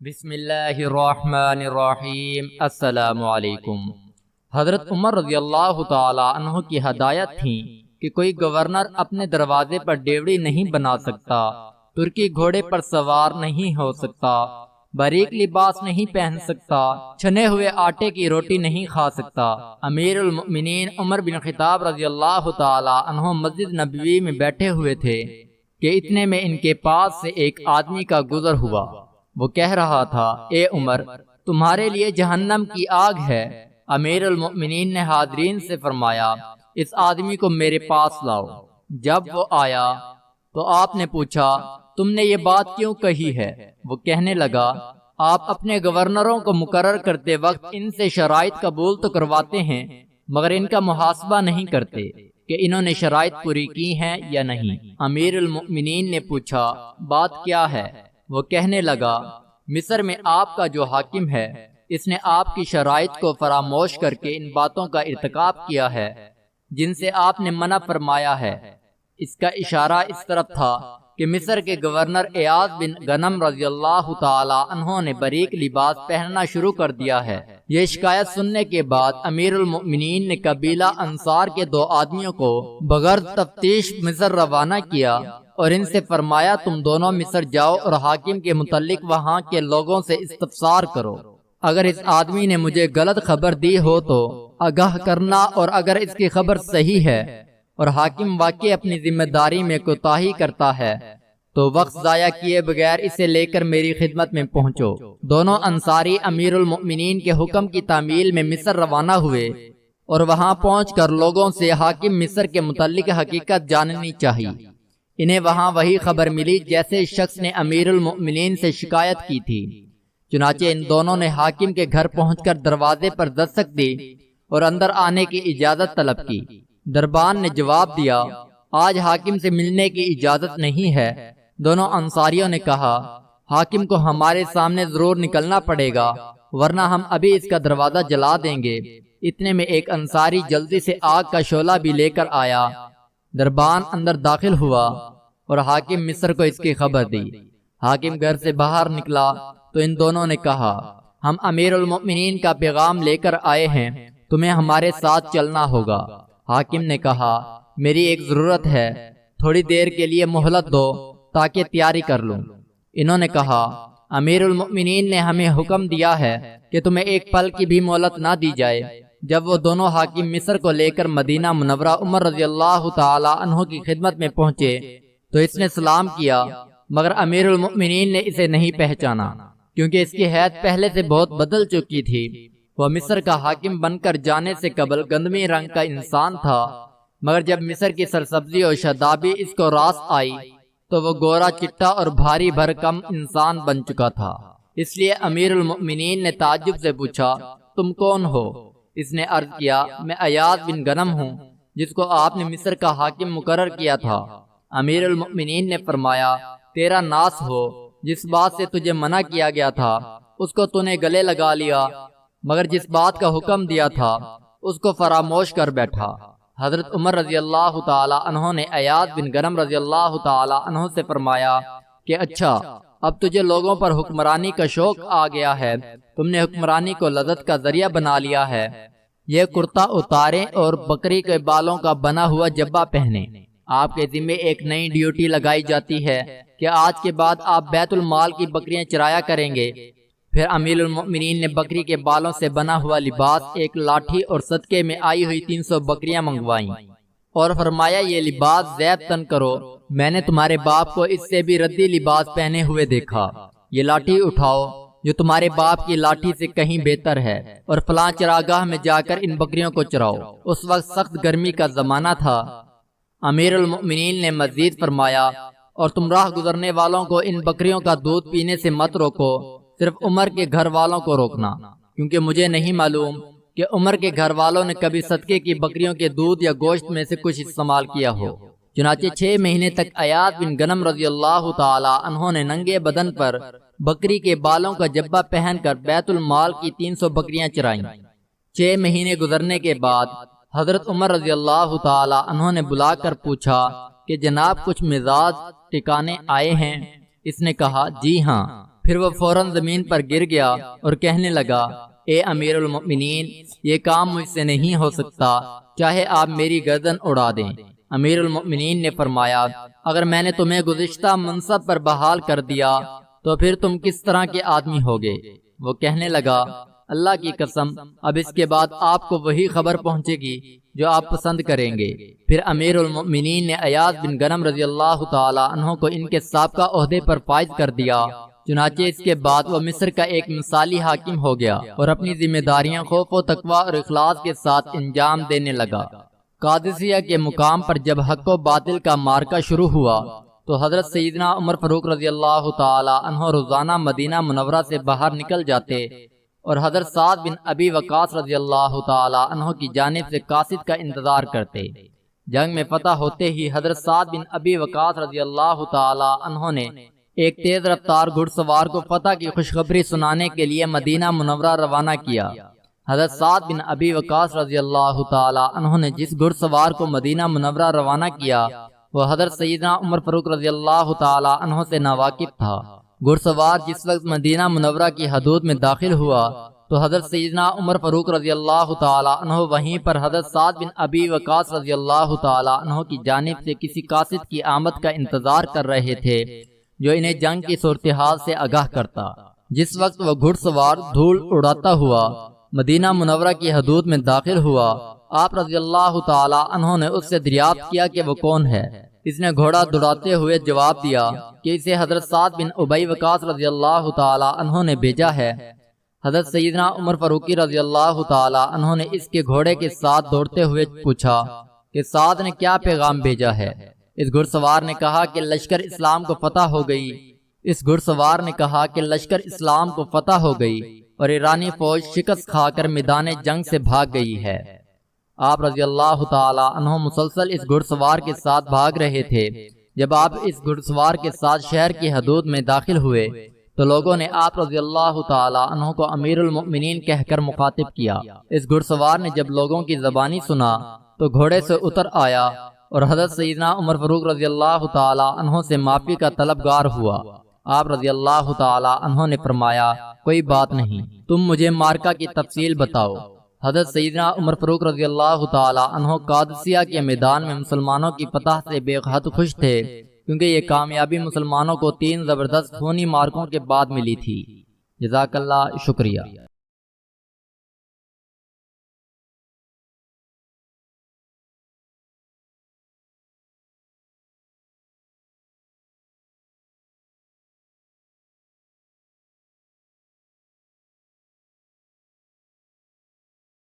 بسم اللہ الرحمن الرحیم۔ السلام علیکم۔ حضرت عمر رضی اللہ تعالی عنہ کی ہدایت تھی کہ کوئی گورنر اپنے دروازے پر ڈیوڑی نہیں بنا سکتا، ترکی گھوڑے پر سوار نہیں ہو سکتا، باریک لباس نہیں پہن سکتا، چھنے ہوئے آٹے کی روٹی نہیں کھا سکتا۔ امیر المؤمنین عمر بن خطاب رضی اللہ تعالی عنہ مسجد نبوی میں بیٹھے ہوئے تھے کہ اتنے میں ان کے پاس سے ایک آدمی کا گزر ہوا۔ وہ کہہ رہا تھا، اے عمر، تمہارے لیے جہنم کی آگ ہے۔ امیر المؤمنین نے حاضرین سے فرمایا، اس آدمی کو میرے پاس لاؤ۔ جب وہ آیا تو آپ نے پوچھا، تم نے یہ بات کیوں کہی ہے؟ وہ کہنے لگا، آپ اپنے گورنروں کو مقرر کرتے وقت ان سے شرائط قبول تو کرواتے ہیں، مگر ان کا محاسبہ نہیں کرتے کہ انہوں نے شرائط پوری کی ہیں یا نہیں۔ امیر المؤمنین نے پوچھا، بات کیا ہے؟ وہ کہنے لگا، مصر میں آپ کا جو حاکم ہے، اس نے آپ کی شرائط کو فراموش کر کے ان باتوں کا ارتکاب کیا ہے جن سے آپ نے منع فرمایا ہے۔ اس کا اشارہ اس طرف تھا کہ مصر کے گورنر ایاز بن غنم رضی اللہ تعالی عنہ نے باریک لباس پہننا شروع کر دیا ہے۔ یہ شکایت سننے کے بعد امیر المؤمنین نے قبیلہ انصار کے 2 آدمیوں کو بغرض تفتیش مصر روانہ کیا اور ان سے فرمایا، تم دونوں مصر جاؤ اور حاکم کے متعلق وہاں کے لوگوں سے استفسار کرو۔ اگر اس آدمی نے مجھے غلط خبر دی ہو تو آگاہ کرنا، اور اگر اس کی خبر صحیح ہے اور حاکم واقعی اپنی ذمہ داری میں کوتاہی کرتا ہے تو وقت ضائع کیے بغیر اسے لے کر میری خدمت میں پہنچو۔ دونوں انصاری امیر المؤمنین کے حکم کی تعمیل میں مصر روانہ ہوئے اور وہاں پہنچ کر لوگوں سے حاکم مصر کے متعلق حقیقت جاننی چاہیے۔ انہیں وہاں وہی خبر ملی جیسے اس شخص نے امیر المؤمنین سے شکایت کی تھی۔ چنانچہ ان دونوں نے حاکم کے گھر پہنچ کر دروازے پر دستک دی اور اندر آنے کی اجازت طلب کی۔ دربان نے جواب دیا، آج حاکم سے ملنے کی اجازت نہیں ہے۔ دونوں انصاریوں نے کہا، حاکم کو ہمارے سامنے ضرور نکلنا پڑے گا، ورنہ ہم ابھی اس کا دروازہ جلا دیں گے۔ اتنے میں ایک انصاری جلدی سے آگ کا شعلہ بھی لے کر آیا۔ دربان اندر داخل ہوا اور حاکم مصر کو اس کی خبر دی۔ حاکم گھر سے باہر نکلا تو ان دونوں نے کہا، ہم امیر المؤمنین کا پیغام لے کر آئے ہیں، تمہیں ہمارے ساتھ چلنا ہوگا۔ حاکم نے کہا، میری ایک ضرورت ہے، تھوڑی دیر کے لیے مہلت دو تاکہ تیاری کر لوں۔ انہوں نے کہا، امیر المؤمنین نے ہمیں حکم دیا ہے کہ تمہیں ایک پل کی بھی مہلت نہ دی جائے۔ جب وہ دونوں حاکم مصر کو لے کر مدینہ منورہ عمر رضی اللہ تعالی عنہ کی خدمت میں پہنچے تو اس نے سلام کیا، مگر امیر المؤمنین نے اسے نہیں پہچانا کیونکہ اس کی حیت پہلے سے بہت بدل چکی تھی۔ وہ مصر کا حاکم بن کر جانے سے قبل گندمی رنگ کا انسان تھا، مگر جب مصر کی سرسبزی اور شادابی اس کو راس آئی تو وہ گورا چٹا اور بھاری بھرکم انسان بن چکا تھا۔ اس لیے امیر المؤمنین نے تعجب سے پوچھا، تم کون ہو؟ اس نے عرض کیا، میں ایاز بن غنم ہوں جس کو آپ نے مصر کا حاکم مقرر کیا تھا۔ امیر المؤمنین نے فرمایا، تیرا ناس ہو، جس بات سے تجھے منع کیا گیا تھا اس کو تو نے گلے لگا لیا، مگر جس بات کا حکم دیا تھا اس کو فراموش کر بیٹھا۔ حضرت عمر رضی اللہ تعالی عنہ نے ایاز بن غنم رضی اللہ تعالی عنہ سے فرمایا کہ اچھا، اب تجھے لوگوں پر حکمرانی کا شوق آ گیا ہے، تم نے حکمرانی کو لذت کا ذریعہ بنا لیا ہے۔ یہ کرتا اتاریں اور بکری کے بالوں کا بنا ہوا جبہ پہنے۔ آپ کے ذمہ ایک نئی ڈیوٹی لگائی جاتی ہے کہ آج کے بعد آپ بیت المال کی بکریاں چرایا کریں گے۔ پھر امیر المؤمنین نے بکری کے بالوں سے بنا ہوا لباس، ایک لاٹھی اور صدقے میں آئی ہوئی 300 بکریاں منگوائیں اور فرمایا، یہ لباس زیب تن کرو، میں نے تمہارے باپ کو اس سے بھی ردی لباس پہنے ہوئے دیکھا۔ یہ لاٹھی اٹھاؤ جو تمہارے باپ کی لاٹھی سے کہیں بہتر ہے، اور فلاں چراگاہ میں جا کر ان بکریوں کو چراؤ۔ اس وقت سخت گرمی کا زمانہ تھا۔ امیر المؤمنین نے مزید فرمایا، اور تم راہ گزرنے والوں کو ان بکریوں کا دودھ پینے سے مت روکو، صرف عمر کے گھر والوں کو روکنا، کیونکہ مجھے نہیں معلوم کہ عمر کے گھر والوں نے کبھی صدقے کی بکریوں کے دودھ یا گوشت میں سے کچھ استعمال کیا ہو۔ چنانچہ 6 مہینے تک ایاز بن غنم رضی اللہ تعالی عنہ نے ننگے بدن پر بکری کے بالوں کا جبہ پہن کر بیت المال کی 300 بکریاں چرائیں۔ 6 مہینے گزرنے کے بعد حضرت عمر رضی اللہ تعالی عنہ نے بلا کر پوچھا کہ جناب کچھ مزاج ٹھکانے آئے ہیں؟ اس نے کہا، جی ہاں۔ پھر وہ فوراً زمین پر گر گیا اور کہنے لگا اے امیر المؤمنین، یہ کام مجھ سے نہیں ہو سکتا، چاہے آپ میری گردن اڑا دیں۔ امیر المؤمنین نے فرمایا اگر میں نے تمہیں گزشتہ منصب پر بحال کر دیا تو پھر تم کس طرح کے آدمی ہوگے؟ وہ کہنے لگا اللہ کی قسم اب اس کے بعد آپ کو وہی خبر پہنچے گی جو آپ پسند کریں گے۔ پھر امیر المؤمنین نے ایاز بن غنم رضی اللہ تعالی عنہ کو ان کے سابقہ عہدے پر فائز کر دیا۔ چنانچہ اس کے بعد وہ مصر کا ایک مثالی حاکم ہو گیا اور اپنی ذمہ داریاں خوف و تقوی اور اخلاص کے ساتھ انجام دینے لگا۔ قادسیہ کے مقام پر جب حق و باطل کا معرکہ شروع ہوا تو حضرت سیدنا عمر فاروق رضی اللہ تعالی عنہ روزانہ مدینہ منورہ سے باہر نکل جاتے اور حضرت سعد بن ابی وقاص رضی اللہ تعالی عنہ کی جانب سے قاصد کا انتظار کرتے۔ جنگ میں فتح ہوتے ہی حضرت سعد بن ابی وقاص رضی اللہ تعالی عنہ نے ایک تیز رفتار گھڑ سوار کو فتح کی خوشخبری سنانے کے لیے مدینہ منورہ روانہ کیا۔ حضرت سعد بن ابی وقاص رضی اللہ تعالی عنہ نے جس گھڑ سوار کو مدینہ منورہ روانہ کیا وہ حضرت سیدنا عمر فاروق رضی اللہ تعالی عنہ سے ناواقف تھا۔ گھڑ سوار جس وقت مدینہ منورہ کی حدود میں داخل ہوا تو حضرت سیدنا عمر فاروق رضی اللہ تعالی عنہ وہیں پر حضرت سعد بن ابی وقاص رضی اللہ تعالی عنہ کی جانب سے کسی قاصد کی آمد کا انتظار کر رہے تھے جو انہیں جنگ کی صورتحال سے آگاہ کرتا۔ جس وقت وہ گھڑ سوار دھول اڑاتا ہوا مدینہ منورہ کی حدود میں داخل ہوا، آپ رضی اللہ تعالی عنہ نے اس سے دریافت کیا کہ وہ کون ہے۔ اس نے گھوڑا دوڑاتے ہوئے جواب دیا کہ اسے حضرت سعد بن ابی وقاص رضی اللہ تعالی عنہ نے بھیجا ہے۔ حضرت سیدنا عمر فاروقی رضی اللہ تعالی عنہ نے اس کے گھوڑے کے ساتھ دوڑتے ہوئے پوچھا کہ سعد نے کیا پیغام بھیجا ہے؟ اس گھڑ سوار نے کہا کہ لشکر اسلام کو فتح ہو گئی۔ اس گھڑ سوار نے کہا کہ لشکر اسلام کو فتح ہو گئی اور ایرانی فوج شکست کھا کر میدان جنگ سے بھاگ گئی ہے۔ آپ رضی اللہ تعالی عنہ مسلسل اس گھڑ سوار کے ساتھ بھاگ رہے تھے۔ جب آپ اس گھڑ سوار کے ساتھ شہر کی حدود میں داخل ہوئے تو لوگوں نے آپ رضی اللہ تعالی عنہ کو امیر المؤمنین کہہ کر مخاطب کیا۔ اس گھڑ سوار نے جب لوگوں کی زبانی سنا تو گھوڑے سے اتر آیا اور حضرت سیدنا عمر فاروق رضی اللہ تعالی عنہ سے معافی کا طلبگار ہوا۔ آپ رضی اللہ تعالی عنہ نے فرمایا کوئی بات نہیں، تم مجھے مارکہ کی تفصیل بتاؤ۔ حضرت سیدنا عمر فاروق رضی اللہ تعالی عنہ قادسیہ کے میدان میں مسلمانوں کی فتح سے بے حد خوش تھے، کیونکہ یہ کامیابی مسلمانوں کو 3 زبردست خونی مارکوں کے بعد ملی تھی۔ جزاک اللہ، شکریہ۔